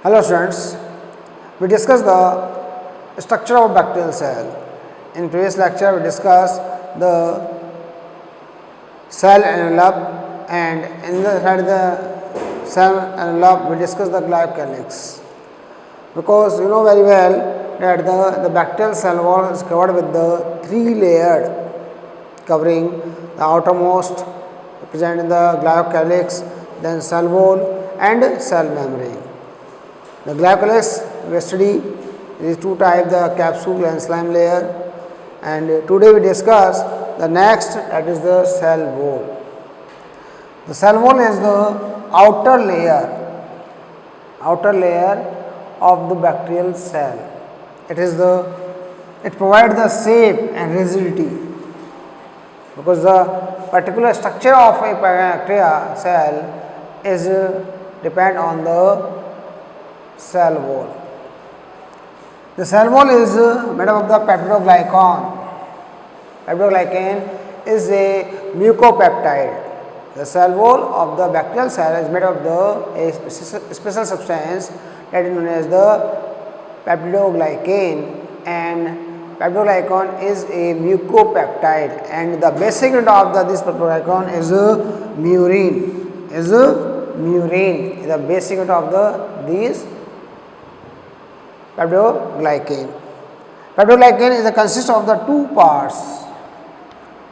Hello students, we discussed the structure of bacterial cell. In previous lecture we discussed the cell envelope, and inside the cell envelope we discussed the glycocalyx. Because you know very well that the bacterial cell wall is covered with the three layered covering the outermost present in the glycocalyx, then cell wall and cell membrane. The glycocalyx we study is two types, the capsule and slime layer, and today we discuss the next, that is the cell wall. The cell wall is the outer layer of the bacterial cell. It provides the shape and rigidity, because the particular structure of a bacteria cell is depend on the cell wall. The cell wall is made up of the peptidoglycan. Peptidoglycan is a mucopeptide. The cell wall of the bacterial cell is made of a special substance that is known as the peptidoglycan, and peptidoglycan is a mucopeptide, and the basic unit of this peptidoglycan is murine. The basic unit of these peptidoglycan. Peptidoglycan consists of the two parts.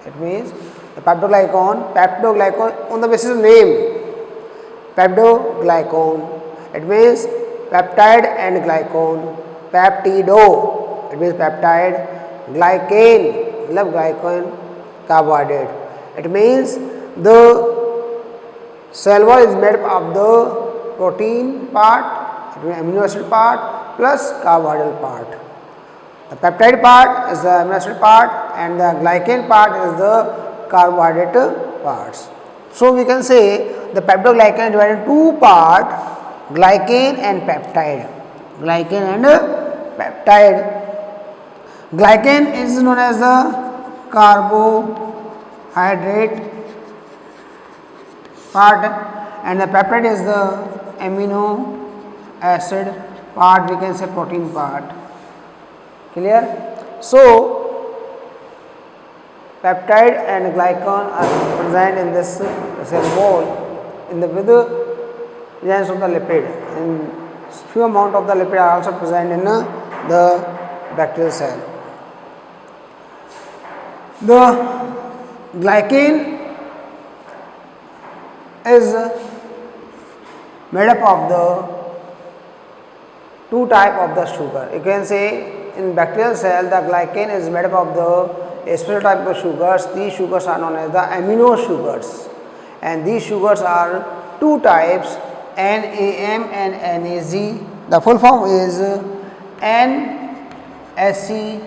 It means the peptidoglycan on the basis of name, peptidoglycan. It means peptide and glycan. Peptido, it means peptide. Glycan, glycan carbohydrate. It means the cell wall is made up of the protein part, amino acid part, plus carbohydrate part. The peptide part is the amino acid part, and the glycan part is the carbohydrate parts. So we can say the peptidoglycan is divided into two parts, glycan and peptide. Glycan is known as the carbohydrate part, and the peptide is the amino acid part, we can say protein part. Clear? So peptide and glycan are present in this cell wall with the presence of the lipid, and few amount of the lipid are also present in the bacterial cell. The glycan is made up of the two type of the sugar. You can say in bacterial cell the glycan is made up of the special type of sugars. These sugars are known as the amino sugars, and these sugars are two types, NAM and NAZ. The full form is N-acetyl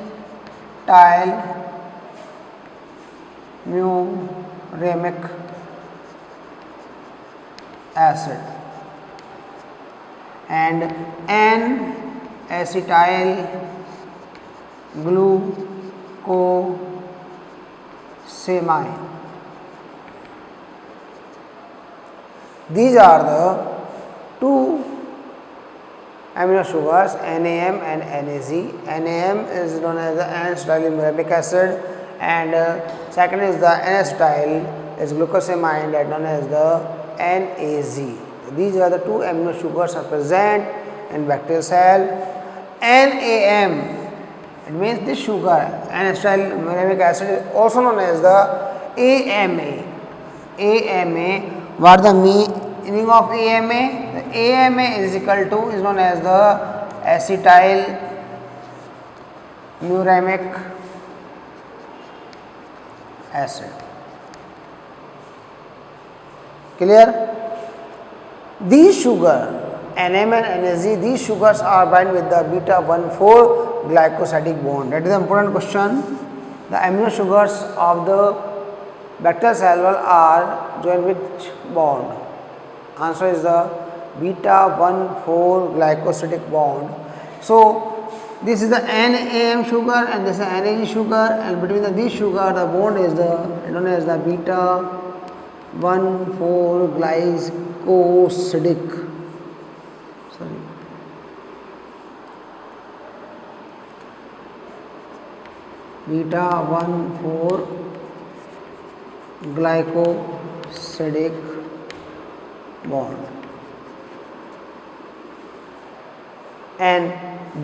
muramic acid and N-acetyl glucosamine. These are the two amino sugars, NAM and NAZ. NAM is known as the N-acetyl muramic acid, and second is the N-acetyl is glucosamine, that known as the NAZ. These are the two amino sugars are present in bacterial cell. NAM, it means this sugar, N-acetyl muramic acid, is also known as the AMA. What the meaning of AMA? The AMA is known as the acetyl muramic acid. Clear? These sugar, NAM and NAZ, these sugars are bound with the beta-1,4 glycosidic bond. That is the important question. The amino sugars of the bacterial cell wall are joined with which bond? Answer is the beta-1,4 glycosidic bond. So this is the NAM sugar and this is the NAG sugar, and between these sugar the bond is known as the beta-1,4 glycosidic beta 1,4 glycosidic bond, and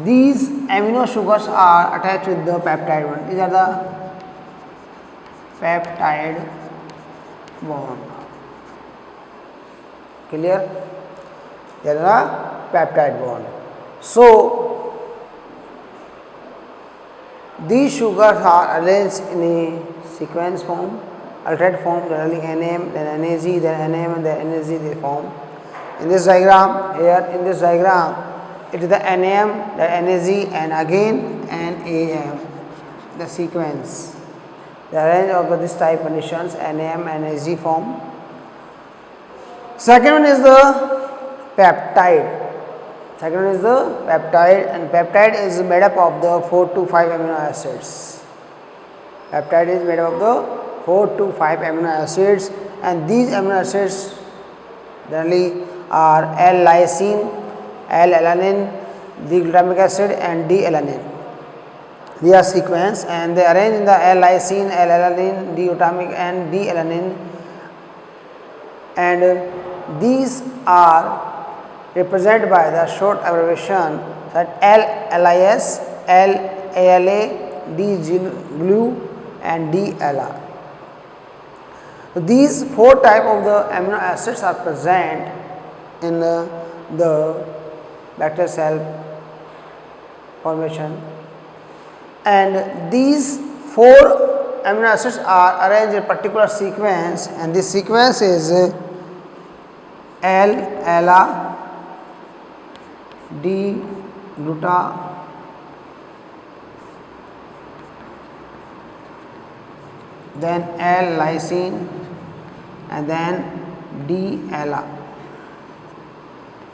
these amino sugars are attached with the peptide bond. These are the peptide bond. Clear? There is a peptide bond. So these sugars are arranged in a sequence form, alternate form, generally NM, then NAG, then NM, and then NAG they form. In this diagram, here in this diagram, it is the NAM, the NAG, and again NAM, the sequence. The arrange of this type conditions NAM and NAG form. Second one is the peptide. Second one is the peptide, and peptide is made up of the 4 to 5 amino acids. Peptide is made up of the 4 to 5 amino acids, and these amino acids generally are L-lysine, L-alanine, D-glutamic acid, and D-alanine. They are sequence and they arrange in the L-lysine, L-alanine, D-glutamic, and D-alanine, and these are represented by the short abbreviation that L-LIS, L-ALA, D-GLU, and D-LR. So these 4 types of the amino acids are present in the bacterial cell formation, and these 4 amino acids are arranged in a particular sequence, and this sequence is L-ALA, D-gluta, then L-lysine, and then D-ALA.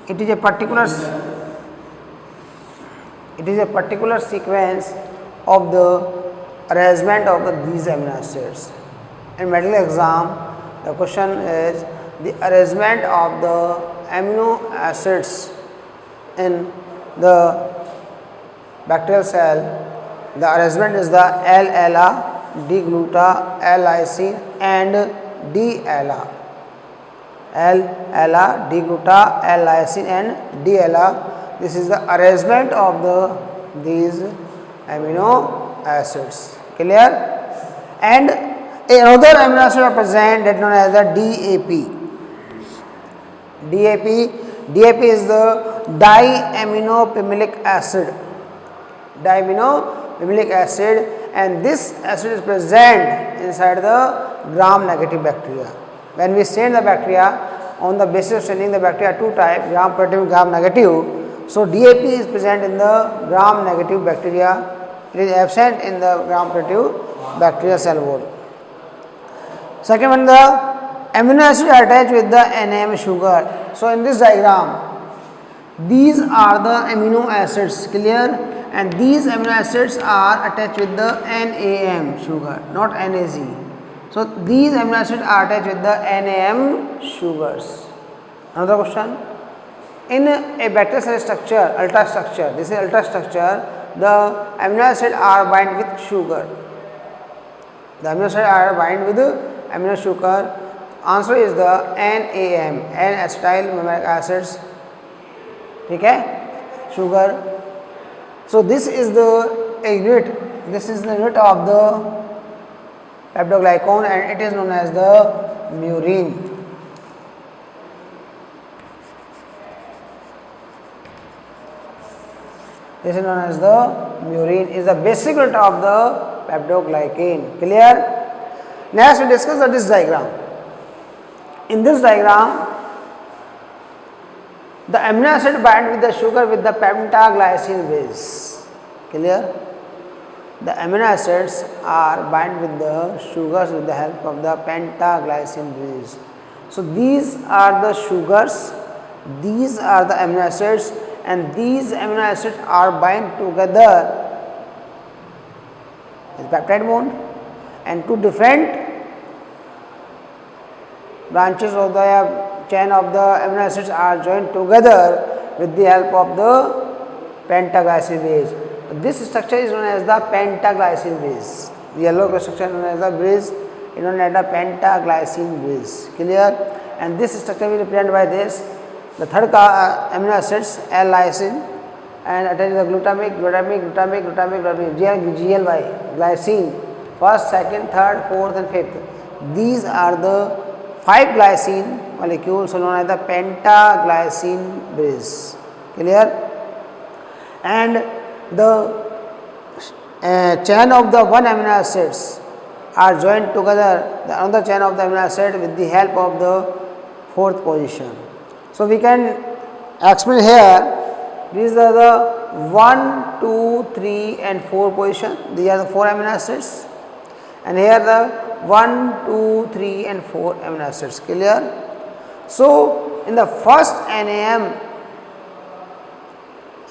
It is a particular sequence of the arrangement of these amino acids. In medical exam, the question is the arrangement of the amino acids in the bacterial cell. The arrangement is the L-ALA, D-gluta, L-lysine, and D-ALA. L-ALA, D-gluta, L-lysine, and D-ALA. This is the arrangement of these amino acids. Clear? And another amino acid are present that known as the DAP. DAP is the diaminopimelic acid. Diaminopimelic acid, and this acid is present inside the gram-negative bacteria. When we stain the bacteria, on the basis of staining the bacteria 2 types, gram-positive and gram-negative. So DAP is present in the gram-negative bacteria. It is absent in the gram-positive bacteria cell wall. Second one, the amino acid attached with the NAM sugar. So in this diagram, these are the amino acids, clear, and these amino acids are attached with the NAM sugar, not NAG. So these amino acids are attached with the NAM sugars. Another question, in a bacterial cell structure, ultrastructure, this is ultrastructure, the amino acids are bind with sugar. The amino acids are bind with amino sugar. Answer is the NAM, N-acetyl malic acids. Okay, sugar. So this is the unit. This is the unit of the peptidoglycan, and it is known as the murine. This is known as the murine. Is the basic unit of the peptidoglycan. Clear? Next we discuss this diagram. In this diagram, the amino acid bind with the sugar with the pentaglycine base. Clear? The amino acids are bind with the sugars with the help of the pentaglycine base. So these are the sugars, these are the amino acids, and these amino acids are bind together with peptide bond, and 2 different branches of the chain of the amino acids are joined together with the help of the pentaglycine base. This structure is known as the pentaglycine bridge. The yellow structure is known as the bridge, is known as the pentaglycine bridge. Clear? And this structure will be represented by this. The third amino acids L-lysine and attached the glutamic, GLY, glycine, first, second, third, fourth and fifth. These are the 5 glycine molecules known as the pentaglycine bridge. Clear? And the chain of the one amino acids are joined together, the another chain of the amino acid with the help of the fourth position. So we can explain here, these are the 1, 2, 3 and 4 position, these are the 4 amino acids, and here the 1, 2, 3 and 4 amino acids. Clear? So in the first NAM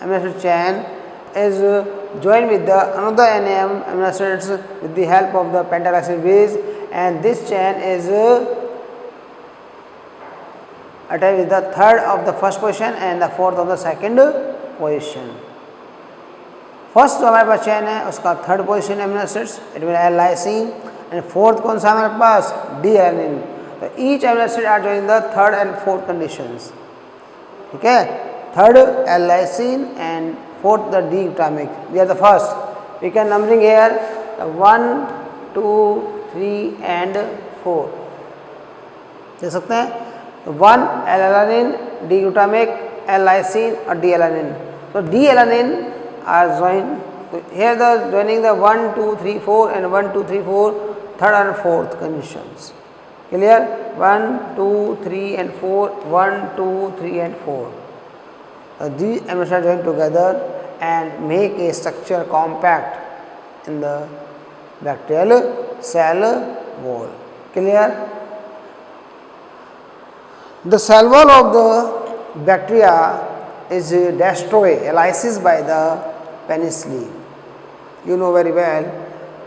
amino acid chain is joined with the another NAM amino acids with the help of the pentaglycine bridge, and this chain is attached with the third of the first position and the fourth of the second position. First जो हमारे पास chain है उसका third position amino acids, it mean L lysine, and fourth कौन सा हमारे पास D alanine. तो each amino acid are joining the third and fourth conditions. ठीक है, third L lysine and fourth the D glutamic. They are the first. We can numbering here 1, 2, 3 and 4. देख सकते हैं. तो 1 L-alanine, D glutamic, L-lysine और D alanine. So D alanine are joined. So here the joining the 1, 2, 3, 4 and 1, 2, 3, 4 third and fourth conditions. Clear? 1, 2, 3 and 4. 1, 2, 3 and 4. These amino acids join together and make a structure compact in the bacterial cell wall. Clear? The cell wall of the bacteria is destroyed, lysis by the penicillin. You know very well,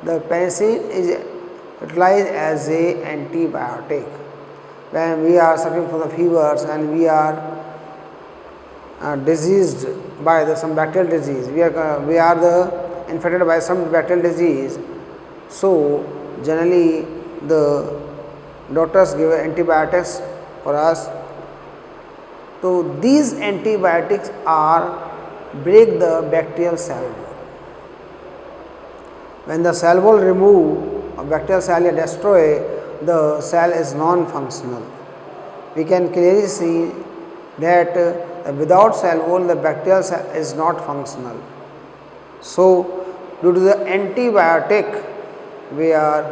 the penicillin is utilized as a antibiotic when we are suffering from the fevers and we are diseased by some bacterial disease. We are infected by some bacterial disease. So generally the doctors give antibiotics for us. So these antibiotics are break the bacterial cell wall. When the cell wall remove or bacterial cell is destroyed, the cell is non-functional. We can clearly see that without cell wall the bacterial cell is not functional. So due to the antibiotic we are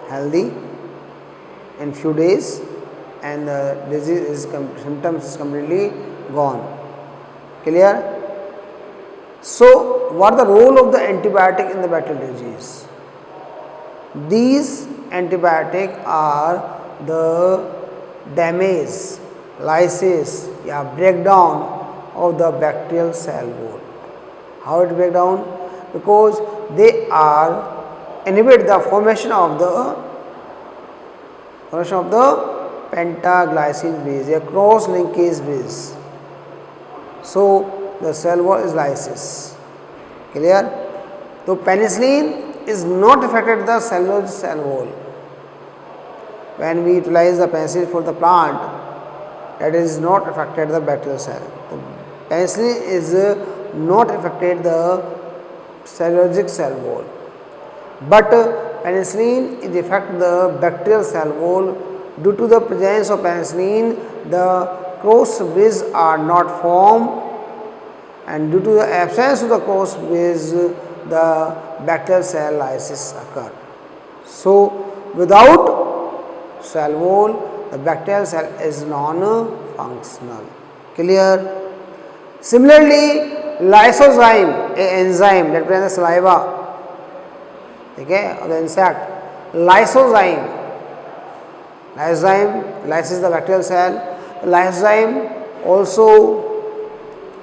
healthy in few days and the disease symptoms is completely gone. Clear? So what is the role of the antibiotic in the bacterial disease? These antibiotics are the damage, lysis या breakdown of the bacterial cell wall. How it break down? Because they are inhibit the formation of the pentaglycine bridge, a cross linkage bridge. So the cell wall is lysis. Clear? So penicillin is not affected the cellulose cell wall. When we utilize the penicillin for the plant, that is not affected the bacterial cell. The penicillin is not affected the cellulosic cell wall, but penicillin is affect the bacterial cell wall. Due to the presence of penicillin, the cross bridges are not formed, and due to the absence of the cross bridge, the bacterial cell lysis occur. So without cell wall, the bacterial cell is non-functional. Clear? Similarly, lysozyme, a enzyme that presents saliva, okay, of the insect. Lysozyme lyses the bacterial cell. Lysozyme also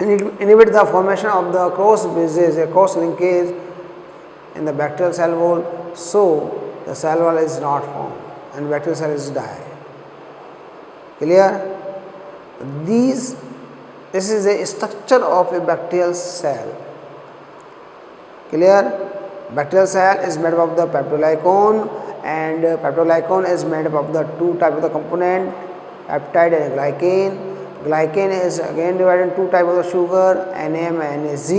inhibit the formation of the cross bridges, a cross linkage in the bacterial cell wall. So the cell wall is not formed and bacterial cell is die. Clear? This is a structure of a bacterial cell. Clear? Bacterial cell is made up of the peptidoglycan, and peptidoglycan is made up of the two types of the component, peptide and glycan. Glycan is again divided into two types of the sugar, NM and NAZ.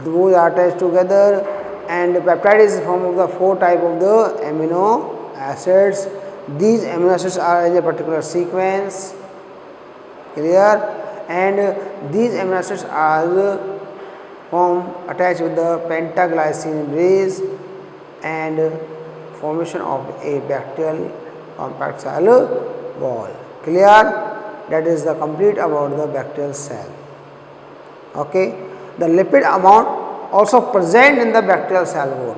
Those are attached together, and peptide is formed of the four types of the amino acids. These amino acids are in a particular sequence. Clear? And these amino acids are attached with the pentaglycine base and formation of a bacterial compact cell wall. Clear? That is the complete about the bacterial cell. Okay. The lipid amount also present in the bacterial cell wall.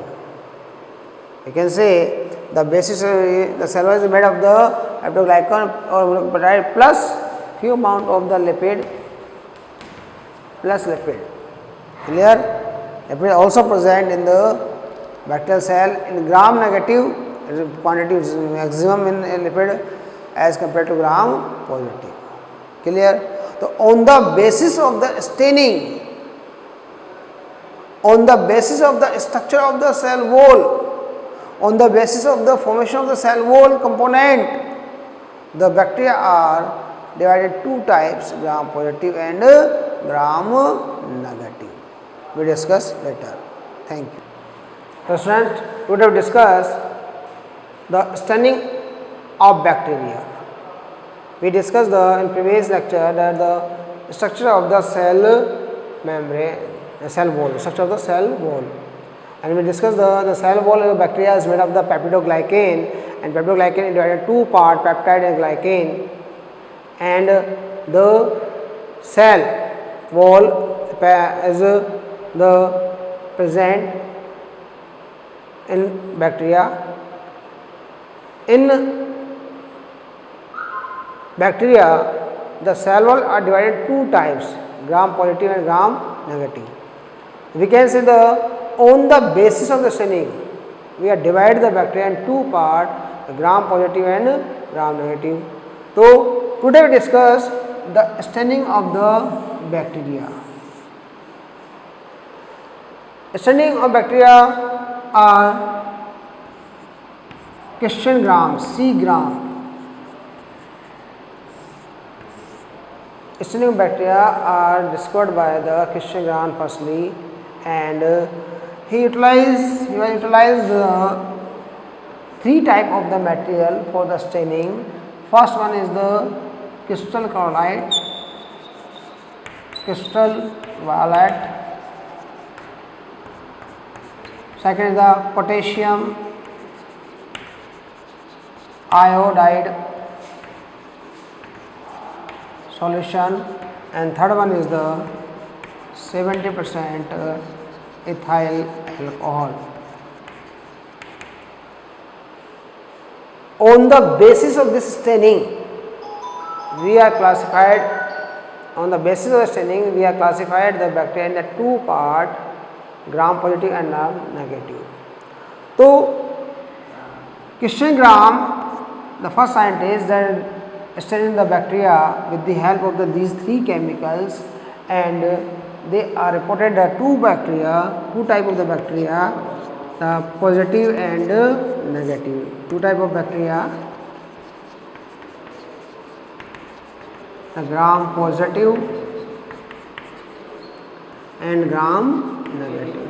You can say the basis of the cell wall is made of the peptidoglycan or peptide plus few amount of the lipid plus lipid. Clear? Lipid also present in the bacterial cell in gram negative quantity, which is maximum in lipid as compared to gram positive. Clear? So on the basis of the staining, on the basis of the structure of the cell wall, on the basis of the formation of the cell wall component, the bacteria are divided two types, gram positive and gram negative. We discuss later. Thank you. So students, we would have discussed the staining of bacteria. We discussed in previous lecture that the structure of the cell membrane, cell wall, structure of the cell wall, and we discussed the cell wall of the bacteria is made of the peptidoglycan, and peptidoglycan is divided two parts, peptide and glycan, and the cell wall is the present in bacteria. In bacteria, the cell wall are divided two types, gram positive and gram negative. We can say on the basis of the staining, we have divided the bacteria in two parts, gram positive and gram negative. So today we discuss the staining of the bacteria. Staining of bacteria are Christian gram, C gram. Staining of bacteria are discovered by the Christian Gram firstly, and he utilized three types of the material for the staining. First one is the crystal chloride, crystal violet. Second is the potassium iodide solution, and third one is the 70% ethyl alcohol. On the basis of this staining, we are classified the bacteria in the two parts, gram positive and gram negative. So Christian Gram, the first scientist, that studied the bacteria with the help of these three chemicals, and they are reported that two types of the bacteria, the positive and negative. Two types of bacteria, the gram positive and gram negative.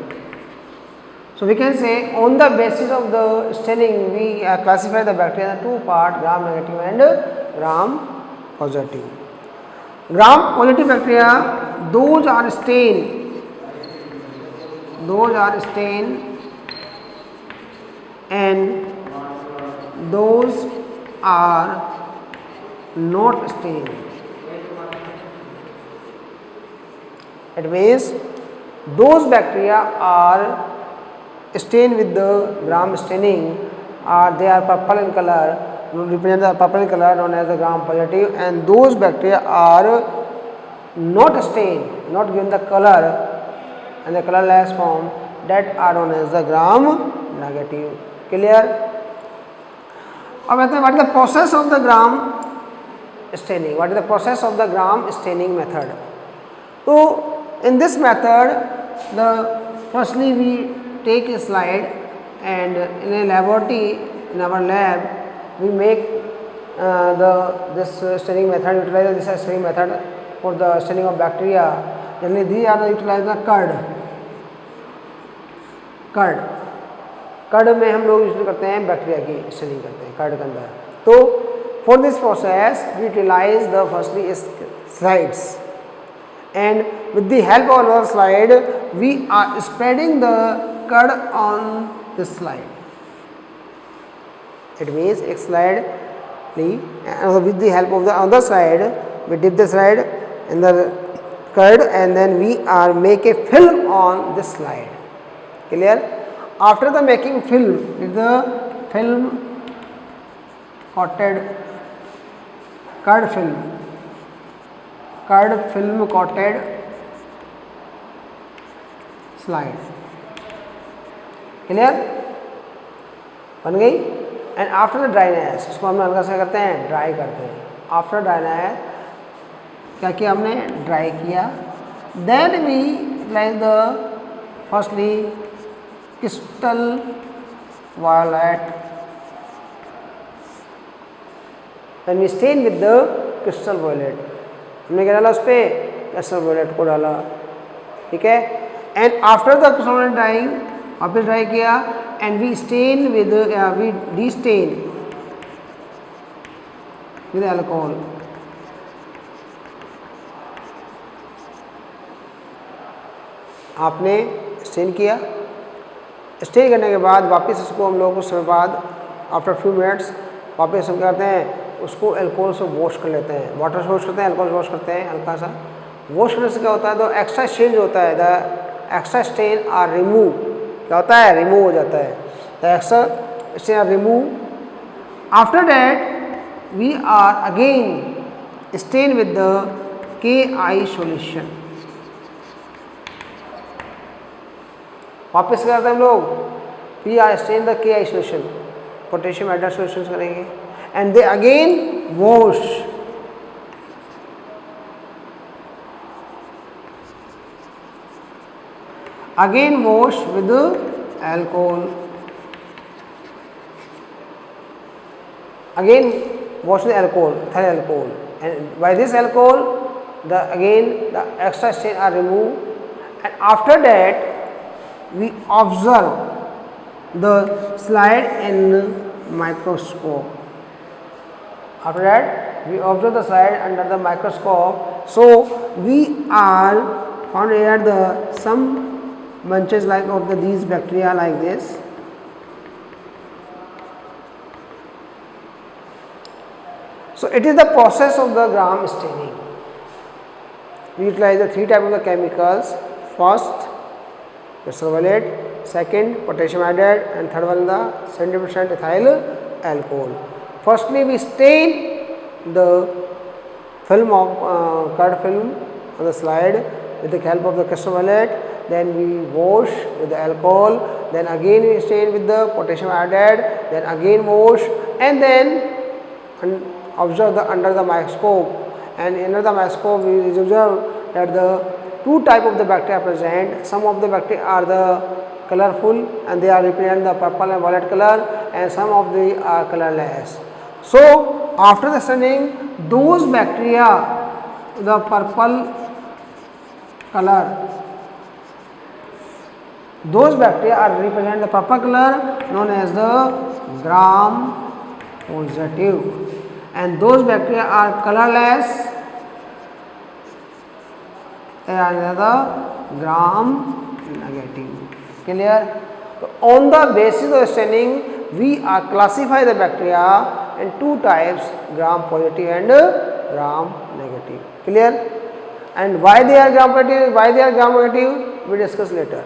So we can say on the basis of the staining, we classify the bacteria in two parts, gram negative and gram positive. Gram positive bacteria, those are stained, and those are not stained. It means those bacteria are stained with the gram staining, they are purple in color, represent the purple in color, known as the gram positive, and those bacteria are not stained, not given the color and the colorless form, that are known as the gram negative. Clear? What is the process of the gram staining? What is the process of the gram staining method? So in this method, the firstly we take a slide and in a laboratory, in our lab, we make this staining method, utilize this staining method for the staining of bacteria. Generally these are the utilize the curd में हम लोग use करते हैं, bacteria की staining करते हैं curd के अंदर. तो for this process we utilize the firstly slides, and with the help of our slide we are spreading the curd on this slide. It means एक slide and with the help of the other slide we dip the slide in the curd and then we are make a film on this slide. Clear? After the making film, with the film coated curd film coated slide. Clear? बन गई. And after the dryness, इसको हम हल्का सा करते हैं, dry करते हैं. आफ्टर ड्राइनेस क्या किया हमने, ड्राई किया. Then we utilize the firstly crystal violet, then we stain with the crystal violet. हमने क्या डाला उस पर, क्रिस्टल वायलेट को डाला. ठीक है. And after the crystal violet drying, वापस ड्राई किया and we stain with we de-stain with alcohol. आपने स्टेन किया, स्टेन करने के बाद वापस उसको हम लोग कुछ समय बाद आफ्टर फ्यू मिनट्स वापस हम करते हैं, उसको अल्कोहल से वॉश कर लेते हैं. वाटर से वॉश करते हैं, अल्कोहल से वॉश करते हैं. हल्का सा वॉश करने से क्या होता है, तो एक्स्ट्रा स्टेन जो होता है, the extra stain are remove. क्या होता है, रिमूव हो जाता है. The extra stain are remove. After that we are again stain with the KI solution. वापस क्या करते हैं हम लोग, we are stain the KI solution, potassium hydride solution करेंगे. And they again wash. Again wash with alcohol. Again wash with alcohol, ethyl alcohol, and by this alcohol the extra stain are removed. And after that we observe the slide in microscope. After that we observe the slide under the microscope. So we are found here the some bunches like of these bacteria like this. So it is the process of the gram staining. We utilize the three types of the chemicals. First crystal violet, second potassium iodide, and third one the 70% ethyl alcohol. Firstly we stain the film of curd film on the slide with the help of the crystal violet. Then we wash with the alcohol, then again we stain with the potassium iodide, then again wash, and then observe the under the microscope. And under the microscope we observe that the two type of the bacteria present. Some of the bacteria are the colorful and they are represent the purple and violet color, and some of the are colorless. So after the staining, those bacteria, the purple color, those bacteria are represent the purple color known as the gram positive, and those bacteria are colorless, they are the gram negative. Clear? So on the basis of staining we are classify the bacteria in two types, gram positive and gram negative. Clear? And why they are gram positive, why they are gram negative, we discuss later.